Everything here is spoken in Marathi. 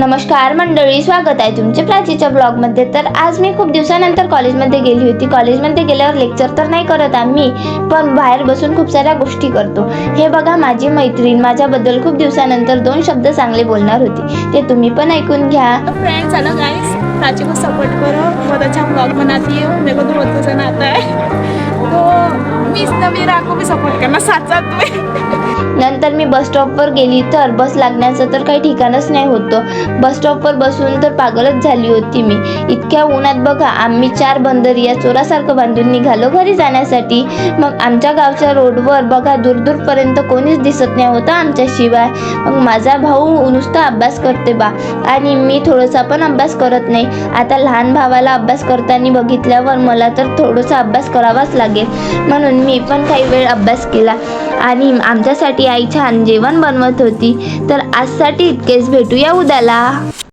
नमस्कार मंडळी, स्वागत आहे तुमचे प्राचीच्या ब्लॉगमध्ये। तर आज मी खूप दिवसानंतर कॉलेजमध्ये गेली होती। कॉलेजमध्ये गेल्यावर लेक्चर तर नाही करत आम्ही, पण बाहेर बसून खूप साऱ्या गोष्टी करतो। हे बघा, माझी मैत्रीण माझ्याबद्दल खूप दिवसानंतर 2 शब्द चांगले बोलणार होती, ते तुम्ही पण ऐकून घ्या। फ्रेंड्स, हेलो गाइस, प्राची को सपोर्ट करो, बहुत अच्छा ब्लॉग बनाती है, मेरे को तो बहुत पसंद आता है। तो मिस नवीरा को भी सपोर्ट करना साथ साथ में। नंतर मी बस स्टॉपवर गेली तर बस लागण्याचं तर काही ठिकाणच नाही होतं। बस स्टॉपवर बसून तर पागलच झाली होती मी। इतक्या उन्हात बघा, आम्ही 4 बंदरिया चोरासारखं बांधून निघालो घरी जाण्यासाठी। मग आमच्या गावच्या रोडवर बघा, दूरपर्यंत कोणीच दिसत नाही होतं आमच्याशिवाय। मग माझा भाऊ नुसता अभ्यास करते बा, आणि मी थोडासा पण अभ्यास करत नाही। आता लहान भावाला अभ्यास करताना बघितल्यावर मला तर थोडासा अभ्यास करावाच लागेल, म्हणून मी पण काही वेळ अभ्यास केला। आणि आमच्यासाठी आई छान जेवण बनवत होती। तर आजसाठी इतकेच, भेटूया उद्याला।